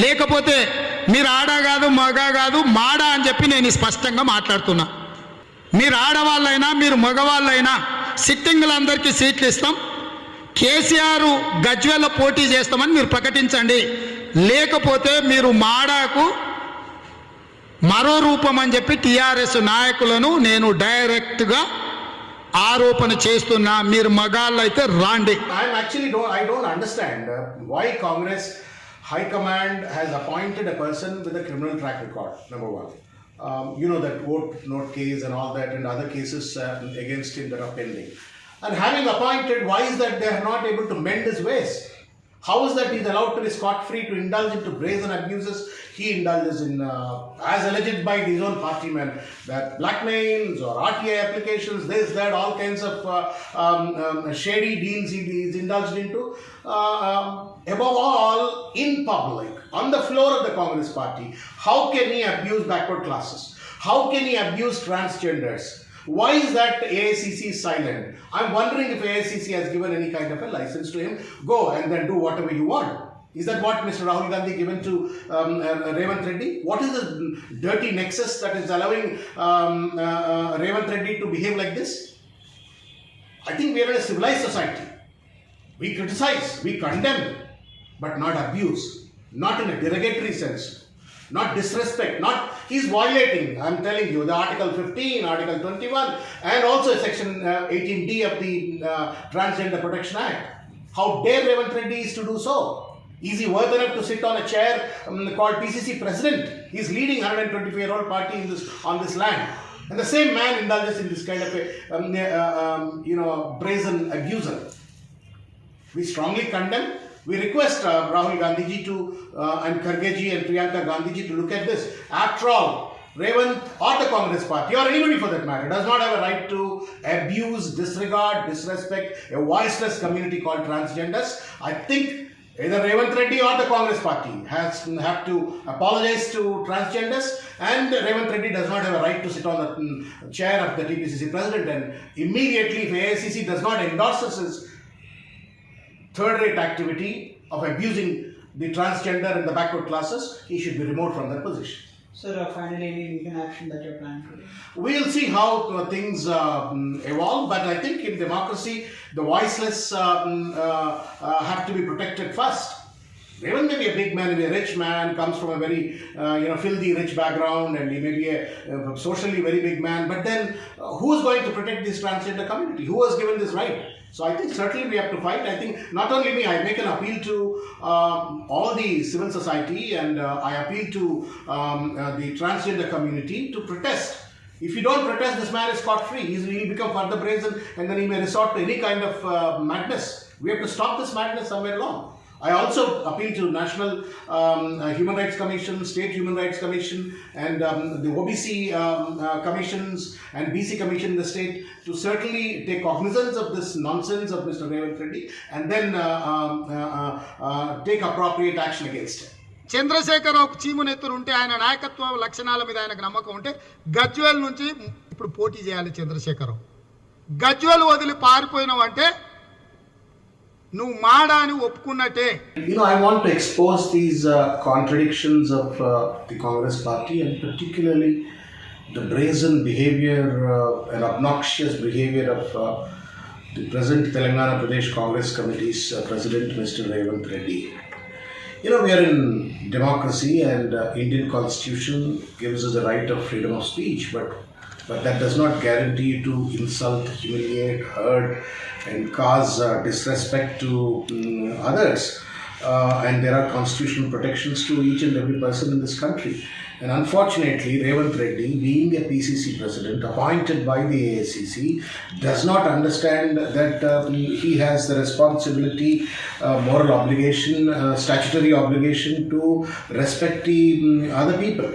లేకపోతే మీరు ఆడ కాదు మగ కాదు మాడ అని చెప్పి నేను స్పష్టంగా మాట్లాడుతున్నా. మీరు ఆడవాళ్ళైనా మీరు మగవాళ్ళైనా సిట్టింగ్లందరికీ సీట్లు ఇస్తాం, కేసీఆర్ గజ్వేల్లో పోటీ చేస్తామని మీరు ప్రకటించండి. లేకపోతే మీరు మాడాకు మరో రూపం అని చెప్పి టీఆర్ఎస్ నాయకులను నేను డైరెక్ట్గా ఆరోపణ చేస్తున్నా. మీరు మగాళ్ళు అయితే రాండి. I don't understand why Congress High Command has appointed a person with a criminal track record, number one. That vote note case and all that and other cases against him that are pending. And having appointed, why is that they are not able to mend his ways? How is that he's allowed to be scot-free to indulge into brazen abuses he indulges in, as alleged by his own party men, that blackmails or RTI applications, this, that, all kinds of shady deals he's indulged into. Above all, in public, on the floor of the Congress party, how can he abuse backward classes? How can he abuse transgenders? Why is that AICC is silent? I'm wondering if AICC has given any kind of a license to him. Go and then do whatever you want. Is that what Mr. Rahul Gandhi given to Revanth Reddy? What is the dirty nexus that is allowing Revanth Reddy to behave like this? I think we are in a civilized society. We criticize, we condemn, but not abuse, not in a derogatory sense. Not disrespect, he's violating, I'm telling you, the Article 15, Article 21 and also Section 18D of the Transgender Protection Act. How dare Revanth Reddy is to do so? Is he worth enough to sit on a chair called PCC President? He's leading 125-year-old party on this land. And the same man indulges in this kind of a brazen abuser. We strongly condemn. We request Rahul Gandhiji and Khargeji and Priyanka Gandhiji to look at this. After all, Revanth or the Congress party or anybody for that matter does not have a right to abuse, disregard, disrespect a voiceless community called transgenders. I think either Revanth Reddy or the Congress party have to apologize to transgenders, and Revanth Reddy does not have a right to sit on the chair of the TPCC president. And immediately, if AICC does not endorse his third-rate activity of abusing the transgender and the backward classes, he should be removed from that position. Sir, finally, any legal action that you're planning to do? We'll see how things evolve, but I think in democracy, the voiceless have to be protected first. Revanth may be a big man, maybe a rich man, comes from a very filthy rich background, and he may be a socially very big man. But then, who is going to protect this transgender community? Who has given this right? So I think certainly we have to fight. I think not only me, I make an appeal to all the civil society, and I appeal to the transgender community to protest. If you don't protest, this man is scot-free. He will become further brazen, and then he may resort to any kind of madness. We have to stop this madness somewhere along. I also appeal to National Human Rights Commission, State Human Rights Commission, and the OBC commissions and BC Commission in the state to certainly take cognizance of this nonsense of Mr. Revanth Reddy and then take appropriate action against him. Chandrashekar Rao చీమునెత్తురు ఉంటే, ఆయన నాయకత్వ లక్షణాల మీద ఆయనకు నమ్మకం ఉంటే గజ్వేల్ నుంచి ఇప్పుడు పోటీ చేయాలి చంద్రశేఖరరావు. గజ్వేల్ వదిలి పారిపోయినావంటే నువ్వు మాడా అని ఒప్పుకున్నట్టే. I want to expose these contradictions of the Congress party, and particularly the brazen behavior and obnoxious behavior of the present Telangana Pradesh Congress Committee's President, Mr. Revanth Reddy. We are in democracy, and Indian Constitution gives us the right of freedom of speech, but that does not guarantee you to insult, humiliate, hurt, and cause disrespect to others. And there are constitutional protections to each and every person in this country. And unfortunately, Revanth Reddy, being a PCC president appointed by the AICC, does not understand that he has the responsibility, moral obligation, statutory obligation to respect the other people.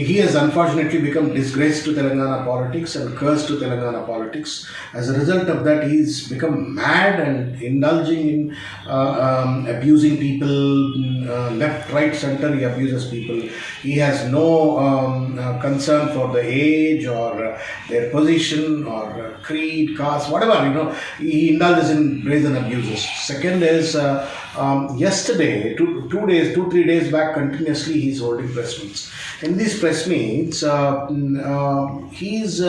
He has unfortunately become disgrace to Telangana politics and curse to Telangana politics. As a result of that, he's become mad and indulging in abusing people, left, right, center. He abuses people He has no concern for the age or their position or creed, caste, whatever, he indulges in brazen abuses. Second is, yesterday, 3 days back, continuously he's holding press meets. In these press meets, he's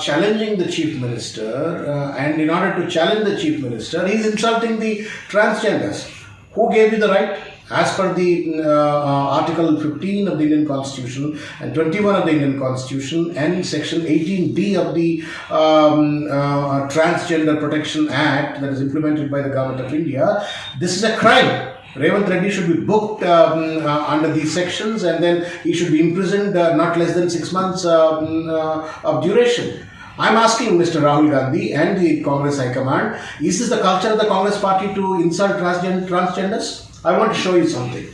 challenging the chief minister, and in order to challenge the chief minister, he's insulting the transgenders. Who gave you the right? As per the Article 15 of the Indian Constitution and 21 of the Indian Constitution and Section 18D of the Transgender Protection Act that is implemented by the Government of India, this is a crime. Revant Reddy should be booked under these sections, and then he should be imprisoned not less than 6 months of duration. I'm asking Mr. Rahul Gandhi and the Congress High Command, is this the culture of the Congress Party to insult transgenders? I want to show you something.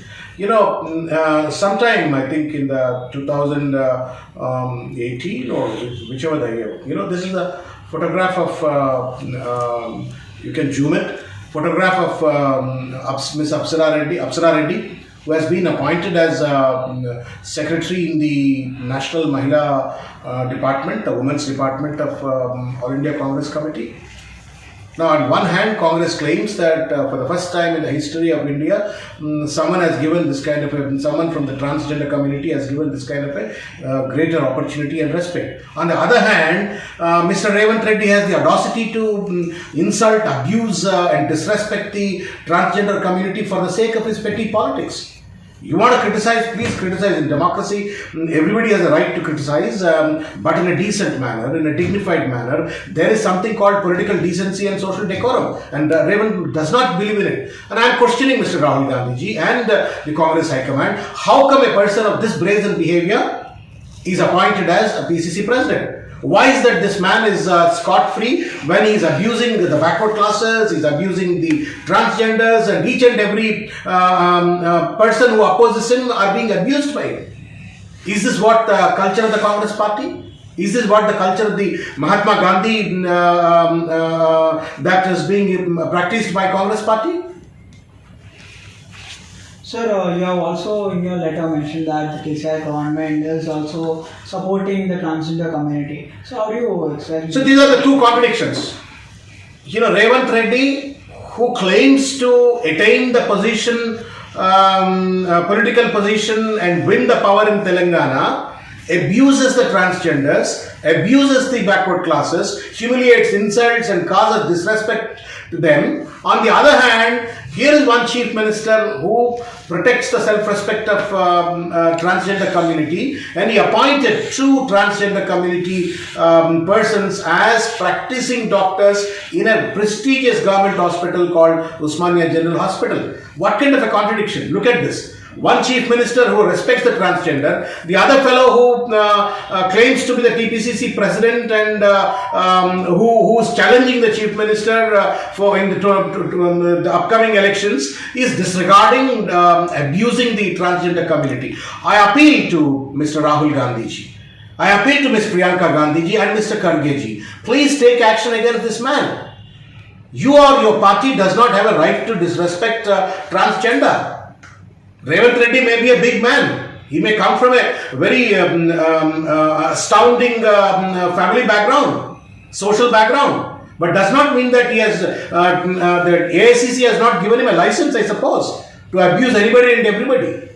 Sometime I think in the 2018 or whichever the year, this is a photograph of, you can zoom it, photograph of Miss Apsara Reddy, who has been appointed as secretary in the National Mahila Department, the Women's Department of All India Congress Committee. Now, on one hand, Congress claims that for the first time in the history of India, someone has given this kind of someone from the transgender community has given this kind of a greater opportunity and respect. On the other hand, Mr. Revant Reddy has the audacity to insult, abuse and disrespect the transgender community for the sake of his petty politics. You want to criticize, please criticize. In democracy, everybody has a right to criticize, but in a decent manner, in a dignified manner. There is something called political decency and social decorum, and Revant does not believe in it. And I am questioning Mr. Rahul Gandhi and the Congress High Command. How come a person of this brazen behavior is appointed as a PCC president? Why is that this man is scot-free when he is abusing the backward classes, he is abusing the transgenders, and each and every person who opposes him are being abused by him? Is this what the culture of the Congress Party? Is this what the culture of the Mahatma Gandhi that is being practiced by Congress Party? Sir, you have also in your letter mentioned that the KCI government is also supporting the transgender community. So how do you explain? So these are the two contradictions. Revant Reddy, who claims to attain the position, political position and win the power in Telangana, abuses the transgenders, abuses the backward classes, humiliates, insults and causes disrespect to them. On the other hand, here is one chief minister who protects the self-respect of transgender community, and he appointed two transgender community persons as practicing doctors in a prestigious government hospital called Usmania General Hospital. What kind of a contradiction? Look at this. One chief minister who respects the transgender, the other fellow who claims to be the TPCC president and who is challenging the chief minister for in the upcoming elections, is disregarding, abusing the transgender community. I appeal to Mr. Rahul Gandhi ji. I appeal to Ms. Priyanka Gandhi ji and Mr. Kharge ji. Please take action against this man. You or your party does not have a right to disrespect transgender. Revant Reddy may be a big man. He may come from a very astounding family background, social background, but does not mean that he has that AICC has not given him a license, I suppose, to abuse anybody and everybody.